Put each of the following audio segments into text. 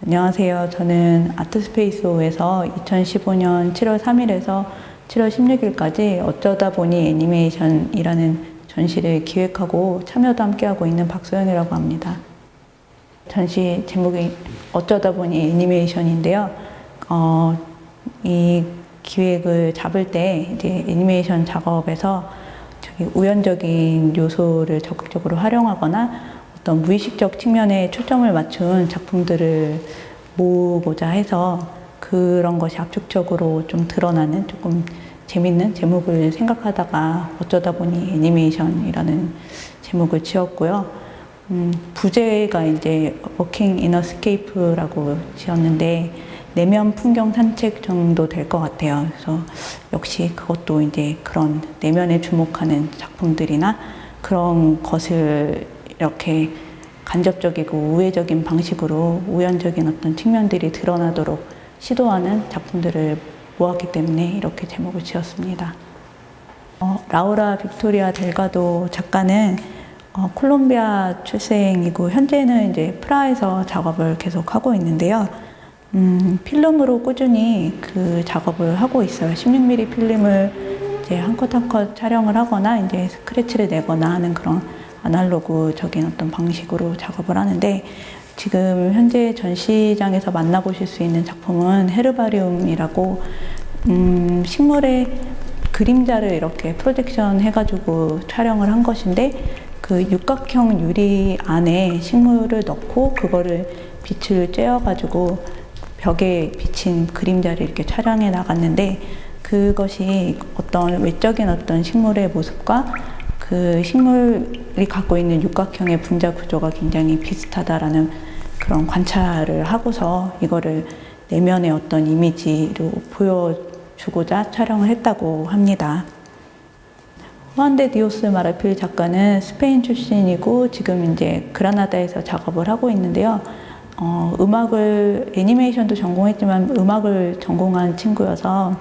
안녕하세요. 저는 아트스페이스호에서 2015년 7월 3일에서 7월 16일까지 어쩌다 보니 애니메이션이라는 전시를 기획하고 참여도 함께하고 있는 박소연이라고 합니다. 전시 제목이 어쩌다 보니 애니메이션인데요. 이 기획을 잡을 때 이제 애니메이션 작업에서 우연적인 요소를 적극적으로 활용하거나 어떤 무의식적 측면에 초점을 맞춘 작품들을 모으고자 해서 그런 것이 압축적으로 좀 드러나는 조금 재밌는 제목을 생각하다가 어쩌다 보니 애니메이션이라는 제목을 지었고요. 부제가 이제 Walking in a Scape라고 지었는데 내면 풍경 산책 정도 될 것 같아요. 그래서 역시 그것도 이제 그런 내면에 주목하는 작품들이나 그런 것을 이렇게 간접적이고 우회적인 방식으로 우연적인 어떤 측면들이 드러나도록 시도하는 작품들을 모았기 때문에 이렇게 제목을 지었습니다. 라우라 빅토리아 델가도 작가는 콜롬비아 출생이고 현재는 이제 프라하에서 작업을 계속하고 있는데요. 필름으로 꾸준히 그 작업을 하고 있어요. 16mm 필름을 이제 한 컷 한 컷 촬영을 하거나 이제 스크래치를 내거나 하는 그런 아날로그적인 어떤 방식으로 작업을 하는데 지금 현재 전시장에서 만나보실 수 있는 작품은 헤르바리움이라고 식물의 그림자를 이렇게 프로젝션 해가지고 촬영을 한 것인데 그 육각형 유리 안에 식물을 넣고 그거를 빛을 쬐어가지고 벽에 비친 그림자를 이렇게 촬영해 나갔는데 그것이 어떤 외적인 어떤 식물의 모습과 그 식물이 갖고 있는 육각형의 분자 구조가 굉장히 비슷하다라는 그런 관찰을 하고서 이거를 내면의 어떤 이미지로 보여주고자 촬영을 했다고 합니다. 후안데 디오스 마르필 작가는 스페인 출신이고 지금 이제 그라나다에서 작업을 하고 있는데요. 애니메이션도 전공했지만 음악을 전공한 친구여서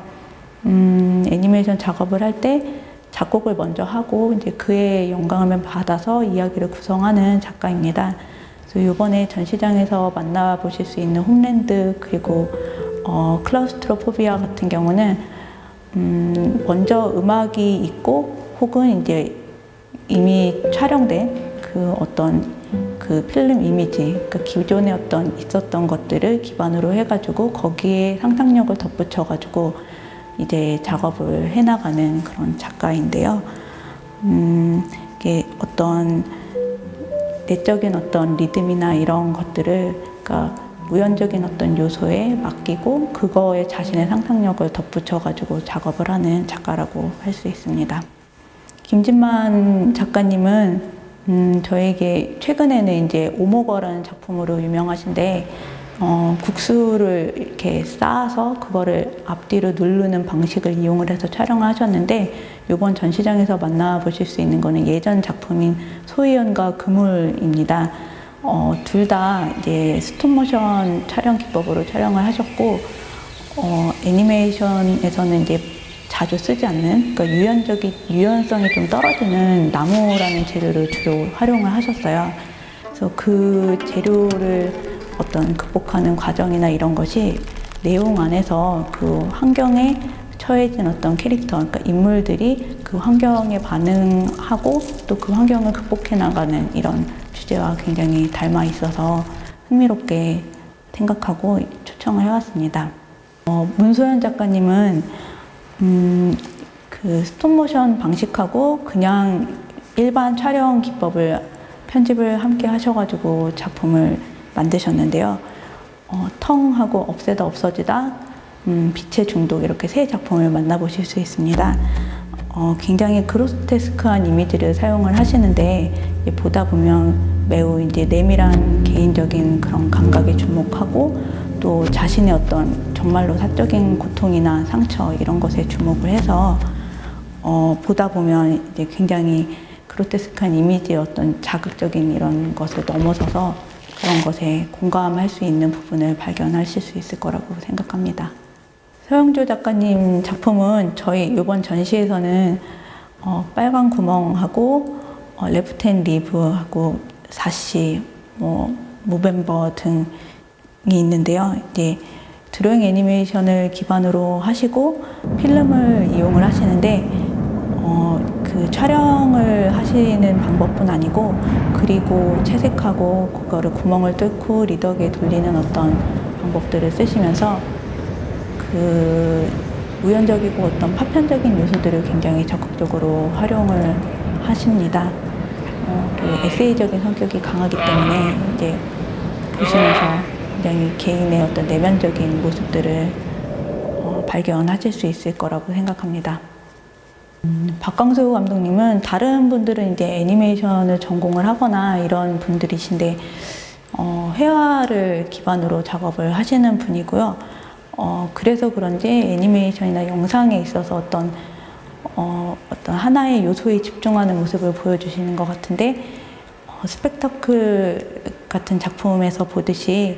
애니메이션 작업을 할 때 작곡을 먼저 하고 이제 그의 영감을 받아서 이야기를 구성하는 작가입니다. 그래서 이번에 전시장에서 만나보실 수 있는 홈랜드 그리고 클라우스트로포비아 같은 경우는 먼저 음악이 있고 혹은 이제 이미 촬영된 그 어떤 그 필름 이미지, 그러니까 기존에 어떤 있었던 것들을 기반으로 해가지고 거기에 상상력을 덧붙여가지고 이제 작업을 해나가는 그런 작가인데요. 이게 어떤 내적인 어떤 리듬이나 이런 것들을 그러니까 우연적인 어떤 요소에 맡기고 그거에 자신의 상상력을 덧붙여가지고 작업을 하는 작가라고 할 수 있습니다. 김진만 작가님은 저에게 최근에는 이제 오모거라는 작품으로 유명하신데 국수를 이렇게 쌓아서 그거를 앞뒤로 누르는 방식을 이용을 해서 촬영을 하셨는데 이번 전시장에서 만나보실 수 있는 거는 예전 작품인 소희연과 그물입니다. 둘 다 이제 스톱모션 촬영 기법으로 촬영을 하셨고 애니메이션에서는 이제 자주 쓰지 않는 그러니까 유연성이 좀 떨어지는 나무라는 재료를 주로 활용을 하셨어요. 그래서 그 재료를 어떤 극복하는 과정이나 이런 것이 내용 안에서 그 환경에 처해진 어떤 캐릭터, 그러니까 인물들이 그 환경에 반응하고 또 그 환경을 극복해 나가는 이런 주제와 굉장히 닮아 있어서 흥미롭게 생각하고 초청을 해왔습니다. 문소연 작가님은 그 스톱모션 방식하고 그냥 일반 촬영 기법을 편집을 함께 하셔가지고 작품을 만드셨는데요. 텅하고 없애다 없어지다, 빛의 중독 이렇게 세 작품을 만나보실 수 있습니다. 굉장히 그로테스크한 이미지를 사용을 하시는데 보다 보면 매우 이제 내밀한 개인적인 그런 감각에 주목하고 또 자신의 어떤 정말로 사적인 고통이나 상처 이런 것에 주목을 해서 보다 보면 이제 굉장히 그로테스크한 이미지의 어떤 자극적인 이런 것을 넘어서서 그런 것에 공감할 수 있는 부분을 발견하실 수 있을 거라고 생각합니다. 서영조 작가님 작품은 저희 이번 전시에서는 빨간 구멍하고 레프트 앤 리브하고 사시, 모벤버 등 있는데요. 이제 드로잉 애니메이션을 기반으로 하시고 필름을 이용을 하시는데 그 촬영을 하시는 방법뿐 아니고 그리고 채색하고 그거를 구멍을 뚫고 리더기에 돌리는 어떤 방법들을 쓰시면서 그 우연적이고 어떤 파편적인 요소들을 굉장히 적극적으로 활용을 하십니다. 그 에세이적인 성격이 강하기 때문에 이제 보시면서 굉장히 개인의 어떤 내면적인 모습들을 발견하실 수 있을 거라고 생각합니다. 박광수 감독님은 다른 분들은 이제 애니메이션을 전공을 하거나 이런 분들이신데 회화를 기반으로 작업을 하시는 분이고요. 그래서 그런지 애니메이션이나 영상에 있어서 어떤 하나의 요소에 집중하는 모습을 보여주시는 것 같은데 스펙터클 같은 작품에서 보듯이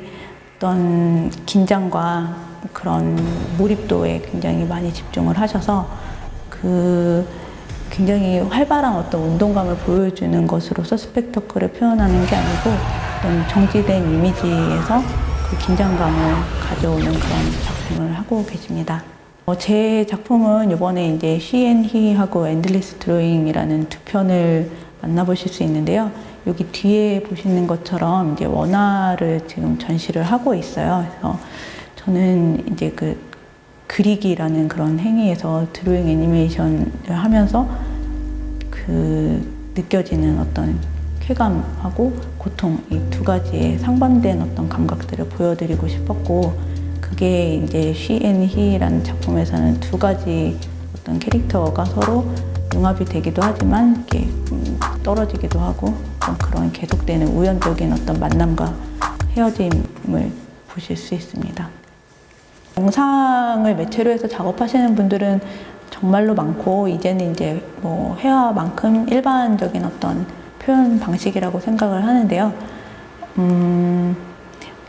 어떤 긴장과 그런 몰입도에 굉장히 많이 집중을 하셔서 그 굉장히 활발한 어떤 운동감을 보여주는 것으로서 스펙터클을 표현하는 게 아니고 어떤 정지된 이미지에서 그 긴장감을 가져오는 그런 작품을 하고 계십니다. 제 작품은 이번에 이제 She and He하고 엔들리스 드로잉이라는 두 편을 만나보실 수 있는데요. 여기 뒤에 보시는 것처럼 이제 원화를 지금 전시를 하고 있어요. 그래서 저는 이제 그 그리기라는 그런 행위에서 드로잉 애니메이션을 하면서 그 느껴지는 어떤 쾌감하고 고통 이 두 가지의 상반된 어떤 감각들을 보여드리고 싶었고 그게 이제 She and He라는 작품에서는 두 가지 어떤 캐릭터가 서로 융합이 되기도 하지만 이렇게 떨어지기도 하고 그런 계속되는 우연적인 어떤 만남과 헤어짐을 보실 수 있습니다. 영상을 매체로 해서 작업하시는 분들은 정말로 많고 이제는 이제 뭐 회화만큼 일반적인 어떤 표현 방식이라고 생각을 하는데요.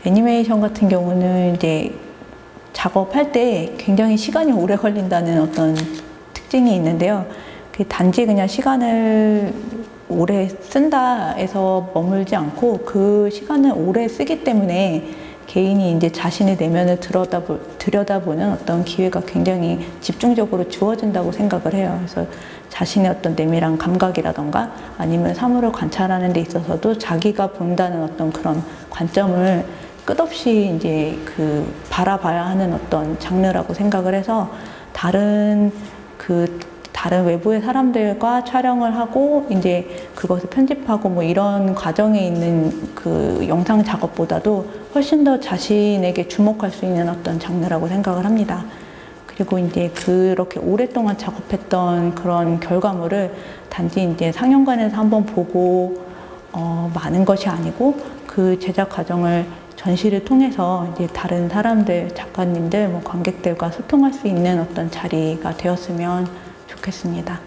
애니메이션 같은 경우는 이제 작업할 때 굉장히 시간이 오래 걸린다는 어떤 특징이 있는데요. 단지 그냥 시간을 오래 쓴다 해서 머물지 않고 그 시간을 오래 쓰기 때문에 개인이 이제 자신의 내면을 들여다보는 어떤 기회가 굉장히 집중적으로 주어진다고 생각을 해요. 그래서 자신의 어떤 내밀한 감각이라던가 아니면 사물을 관찰하는 데 있어서도 자기가 본다는 어떤 그런 관점을 끝없이 이제 바라봐야 하는 어떤 장르라고 생각을 해서 다른 외부의 사람들과 촬영을 하고 이제 그것을 편집하고 뭐 이런 과정에 있는 그 영상 작업보다도 훨씬 더 자신에게 주목할 수 있는 어떤 장르라고 생각을 합니다. 그리고 이제 그렇게 오랫동안 작업했던 그런 결과물을 단지 이제 상영관에서 한번 보고 많은 것이 아니고 그 제작 과정을 전시를 통해서 이제 다른 사람들, 작가님들, 뭐 관객들과 소통할 수 있는 어떤 자리가 되었으면 좋겠습니다.